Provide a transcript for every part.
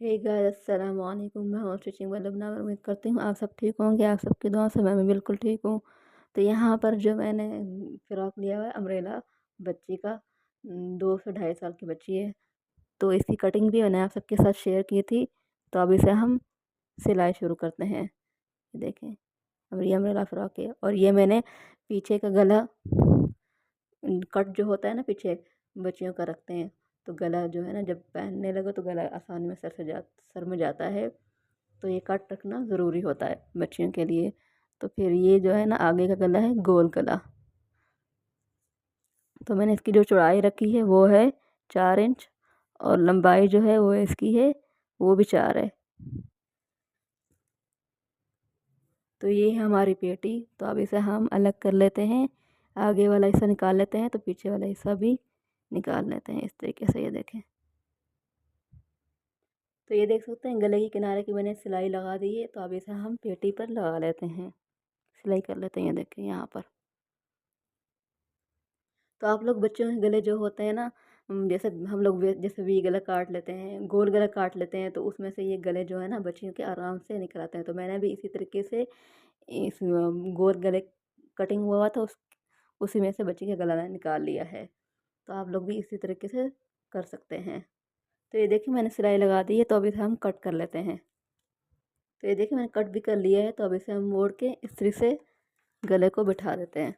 Hey guys, अस्सलाम वालेकुम। मैं हूँ स्टिचिंग वाला बनावर। उम्मीद करती हूँ आप सब ठीक होंगे। आप सबकी दुआ से मैं भी बिल्कुल ठीक हूँ। तो यहाँ पर जो मैंने फ़्रॉक लिया हुआ है अम्ब्रेला बच्ची का, 2 से ढाई साल की बच्ची है। तो इसकी कटिंग भी मैंने आप सबके साथ शेयर की थी। तो अब इसे हम सिलाई शुरू करते हैं। ये देखें, अब ये अम्ब्रेला फ़्रॉक है और ये मैंने पीछे का गला कट जो होता है ना, पीछे बच्चियों का रखते हैं, तो गला जो है ना, जब पहनने लगो तो गला आसानी में सर में जाता है। तो ये कट रखना ज़रूरी होता है बच्चियों के लिए। तो फिर ये जो है ना, आगे का गला है गोल गला। तो मैंने इसकी जो चौड़ाई रखी है वो है 4 इंच, और लंबाई जो है वो इसकी है, वो भी 4 है। तो ये है हमारी पेटी। तो अब इसे हम अलग कर लेते हैं। आगे वाला हिस्सा निकाल लेते हैं तो पीछे वाला हिस्सा भी निकाल लेते हैं इस तरीके से। ये देखें, तो ये देख सकते हैं गले के किनारे की मैंने सिलाई लगा दी है। तो अब इसे हम पेटी पर लगा लेते हैं, सिलाई कर लेते हैं। ये देखें यहाँ पर। तो आप लोग बच्चों के गले जो होते हैं ना, जैसे हम लोग जैसे वी गला काट लेते हैं, गोल गला काट लेते हैं, तो उसमें से ये गले जो है ना बच्चियों के आराम से निकल आते हैं। तो मैंने भी इसी तरीके से इस गोल गले कटिंग हुआ था, उसी में से बच्ची का गला मैंने निकाल लिया है। तो आप लोग भी इसी तरीके से कर सकते हैं। तो ये देखिए मैंने सिलाई लगा दी है। तो अब इसे हम कट कर लेते हैं। तो ये देखिए मैंने कट भी कर लिया है। तो अब इसे हम मोड़ के इस्त्री से गले को बिठा देते हैं।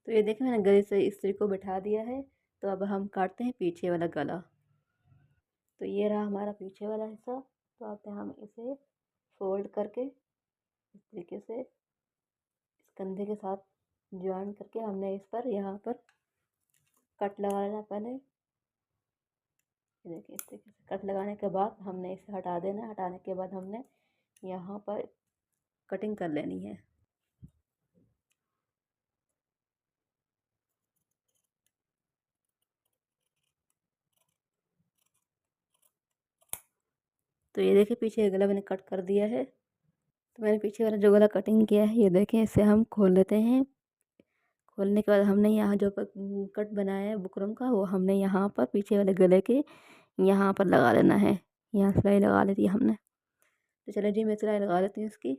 तो ये देखिए मैंने गले से इस्त्री को बिठा दिया है। तो अब हम काटते हैं पीछे वाला गला। तो ये रहा हमारा पीछे वाला हिस्सा। तो अब हम इसे फोल्ड करके इस तरीके से इस कंधे के साथ ज्वाइन करके हमने इस पर यहाँ पर कट लगा लेना पहले। ये देखिए इस तरीके से कट लगाने के बाद हमने इसे हटा देना। हटाने के बाद हमने यहाँ पर कटिंग कर लेनी है। तो ये देखिए पीछे गला मैंने कट कर दिया है। तो मैंने पीछे वाला जो गला कटिंग किया है, ये देखें, इसे हम खोल लेते हैं। खोलने के बाद हमने यहाँ जो कट बनाया है बुकरम का, वो हमने यहाँ पर पीछे वाले गले के यहाँ पर लगा लेना है। यहाँ सिलाई लगा लेती है हमने। तो चलो जी, मैं सिलाई लगा लेती हूँ इसकी।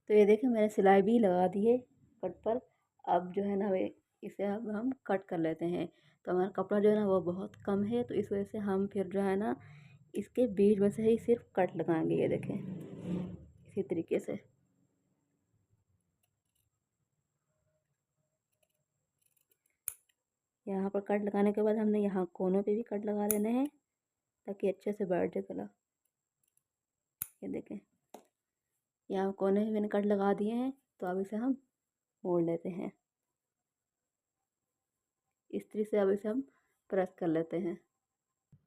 तो ये देखिए मैंने सिलाई भी लगा दी है कट पर। अब जो है ना, वे इसे अब हम कट कर लेते हैं। तो हमारा कपड़ा जो है ना वो बहुत कम है, तो इस वजह से हम फिर जो है ना इसके बीच में से ही सिर्फ कट लगाएंगे। ये देखें इसी तरीके से। यहाँ पर कट लगाने के बाद हमने यहाँ कोनों पे भी कट लगा लेने हैं, ताकि अच्छे से बैठ जाए गला। ये देखें यहाँ कोने में मैंने कट लगा दिए हैं। तो अब इसे हम मोड़ लेते हैं इस्त्री से। अब इसे हम प्रेस कर लेते हैं।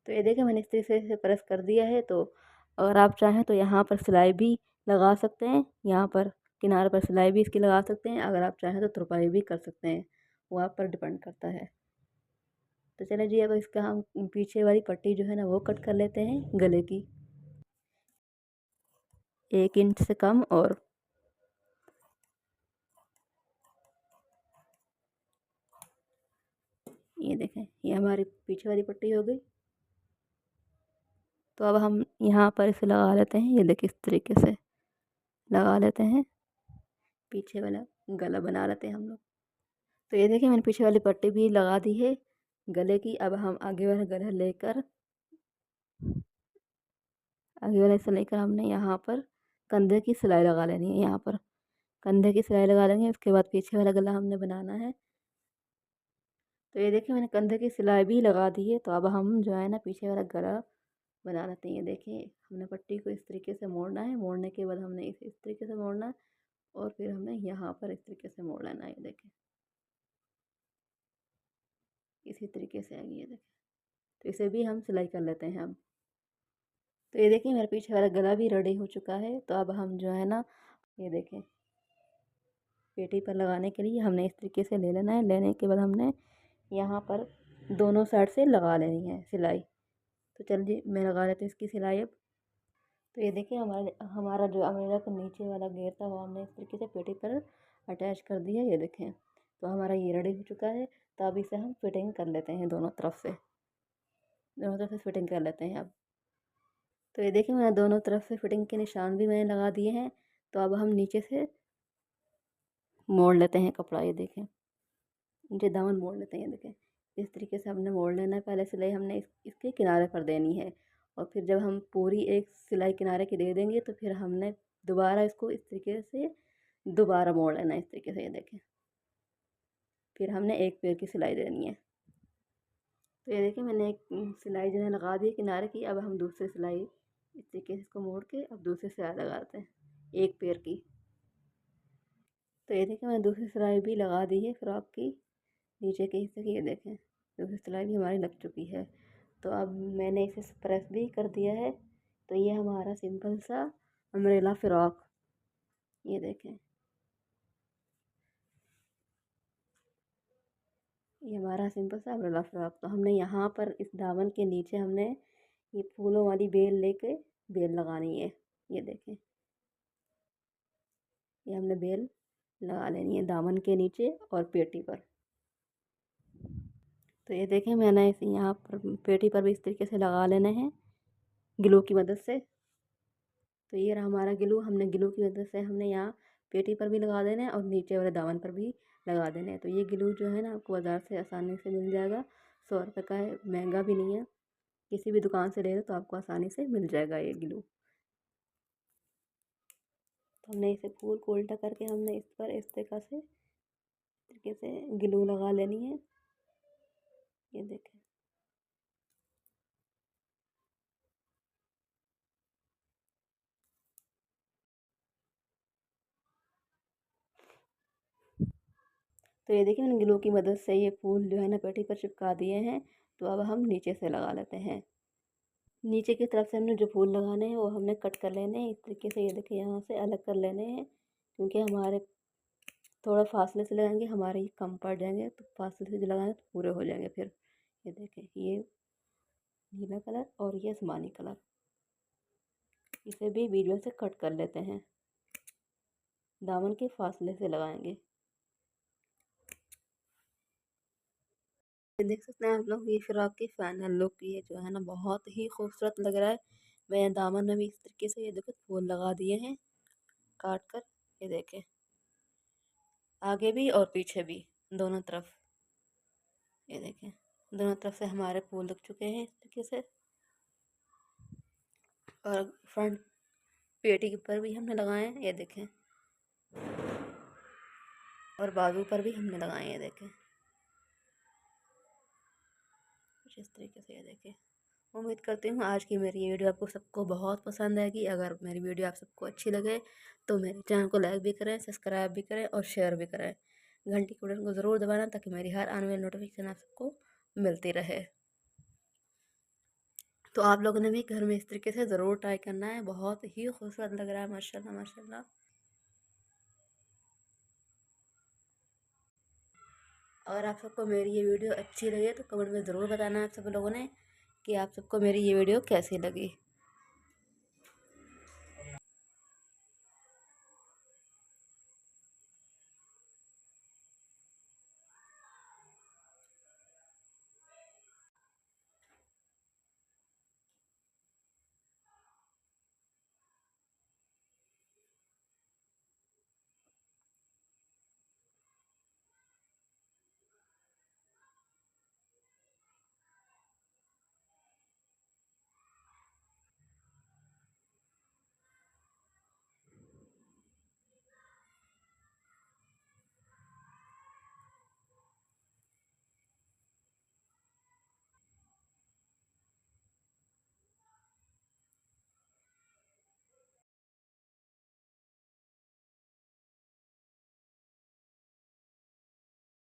तो ये देखिए मैंने इस्त्री से इसे प्रेस कर दिया है। तो अगर आप चाहें तो यहाँ पर सिलाई भी लगा सकते हैं। यहाँ पर किनारे पर सिलाई भी इसकी लगा सकते हैं। अगर आप चाहें तो तुरपाई भी कर सकते हैं, वो आप पर डिपेंड करता है। तो चलिए जी, अब इसका हम पीछे वाली पट्टी जो है ना वो कट कर लेते हैं गले की, 1 इंच से कम। और ये देखें, ये हमारी पीछे वाली पट्टी हो गई। तो अब हम यहाँ पर इसे लगा लेते हैं। ये देखिए इस तरीके से लगा लेते हैं। पीछे वाला गला बना लेते हैं हम लोग। तो ये देखिए मैंने पीछे वाली पट्टी भी लगा दी है गले की। अब हम आगे वाला गला लेकर, आगे वाला हिस्सा लेकर हमने यहाँ पर कंधे की सिलाई लगा लेनी है। यहाँ पर कंधे की सिलाई लगा लेंगे, उसके बाद पीछे वाला गला हमने बनाना है। तो ये देखिए मैंने कंधे की सिलाई भी लगा दी है। तो अब हम जो है ना पीछे वाला गला बना लेते हैं। ये देखिए हमने पट्टी को इस तरीके से मोड़ना है। मोड़ने के बाद हमने इसे इस तरीके से मोड़ना है, और फिर हमने यहाँ पर इस तरीके से मोड़ लेना है। ये देखें इसी तरीके से आएगी। ये देखें, तो इसे भी हम सिलाई कर लेते हैं अब। तो ये देखिए मेरा पीछे वाला गला भी रेडी हो चुका है। तो अब हम जो है ना, ये देखें, पेटी पर लगाने के लिए हमने इस तरीके से ले लेना है। लेने के बाद हमने यहाँ पर दोनों साइड से लगा लेनी है सिलाई। तो चलिए मैं लगा लेती हूँ इसकी सिलाई अब। तो ये देखिए हमारा जो अम्ब्रेला का नीचे वाला घेर था वो हमने इस तरीके से पेटी पर अटैच कर दिया। ये देखें, तो हमारा ये रेडी हो चुका है। तो अब इसे हम फिटिंग कर लेते हैं दोनों तरफ से फिटिंग कर लेते हैं अब। तो ये देखिए मैंने दोनों तरफ से फिटिंग के निशान भी मैंने लगा दिए हैं। तो अब हम नीचे से मोड़ लेते हैं कपड़ा, ये देखें नीचे दामन मोड़ लेते हैं, ये देखें इस तरीके से हमने मोड़ लेना है। पहले सिलाई हमने इसके किनारे पर देनी है, और फिर जब हम पूरी एक सिलाई किनारे की दे देंगे तो फिर हमने दोबारा इसको इस तरीके से दोबारा मोड़ लेना है, इस तरीके से, ये देखें। फिर हमने एक पैर की सिलाई देनी है। तो ये देखिए मैंने एक सिलाई जो है लगा दी किनारे की। अब हम दूसरी सिलाई इस तरीके से इसको मोड़ के अब दूसरी सिलाई लगाते हैं एक पैर की। तो ये देखिए मैंने दूसरी सिलाई भी लगा दी है फ्रॉक की नीचे के हिस्से की, ये देखें दूसरी सिलाई भी हमारी लग चुकी है। तो अब मैंने इसे प्रेस भी कर दिया है। तो ये हमारा सिंपल सा अम्ब्रेला फ्रॉक, ये देखें ये हमारा सिंपल सा अम्ब्रेला फ्रॉक। तो हमने यहाँ पर इस दामन के नीचे हमने ये फूलों वाली बेल लेके बेल लगानी है, ये देखें ये हमने बेल लगा लेनी है दामन के नीचे और पेटी पर। तो ये देखें मैंने इसे यहाँ पर पेटी पर भी इस तरीके से लगा लेने हैं ग्लू की मदद से। तो ये रहा हमारा ग्लू, हमने ग्लू की मदद से हमने यहाँ पेटी पर भी लगा देना है और नीचे वाले दामन पर भी लगा देना है। तो ये ग्लू जो है ना आपको बाज़ार से आसानी से मिल जाएगा, 100 रुपये का है, महंगा भी नहीं है। किसी भी दुकान से ले लो तो आपको आसानी से मिल जाएगा ये ग्लू। तो हमने इसे फूल को उल्टा करके हमने इस पर इस तरीके से ग्लू लगा लेनी है, ये देखें। तो ये देखिए मैंने ग्लू की मदद से ये फूल जो है ना पेटी पर चिपका दिए हैं। तो अब हम नीचे से लगा लेते हैं। नीचे की तरफ से हमने जो फूल लगाने हैं वो हमने कट कर लेने हैं इस तरीके से, ये देखिए यहाँ से अलग कर लेने हैं, क्योंकि हमारे थोड़ा फासले से लगाएंगे हमारे ये कम पड़ जाएंगे। तो फासले से जो लगाएंगे तो पूरे हो जाएंगे फिर। ये देखें ये नीला कलर और ये आसमानी कलर, इसे भी बीच में से कट कर लेते हैं, दामन के फासले से लगाएंगे। देख सकते हैं आप लोग ये फ्रॉक की फाइनल लुक, ये जो है ना बहुत ही खूबसूरत लग रहा है। मैं दामन में भी इस तरीके से ये देखो फूल लगा दिए हैं काट कर, ये देखें आगे भी और पीछे भी दोनों तरफ, ये देखें दोनों तरफ से हमारे फूल लग चुके हैं इस तरीके से। और फ्रंट पेटी के ऊपर भी हमने लगाए हैं, ये देखें, और बाजू पर भी हमने लगाए हैं, ये देखें कुछ इस तरीके से, ये देखें। उम्मीद करती हूँ आज की मेरी ये वीडियो आपको सबको बहुत पसंद आएगी। अगर मेरी वीडियो आप सबको अच्छी लगे तो मेरे चैनल को लाइक भी करें, सब्सक्राइब भी करें और शेयर भी करें। घंटी के बटन को ज़रूर दबाना ताकि मेरी हर आने वाली नोटिफिकेशन आप सबको मिलती रहे। तो आप लोगों ने भी घर में इस तरीके से ज़रूर ट्राई करना है, बहुत ही खूबसूरत लग रहा है माशाल्लाह माशाल्लाह। अगर आप सबको मेरी ये वीडियो अच्छी लगे तो कमेंट में ज़रूर बताना आप सब लोगों ने कि आप सबको मेरी ये वीडियो कैसी लगी।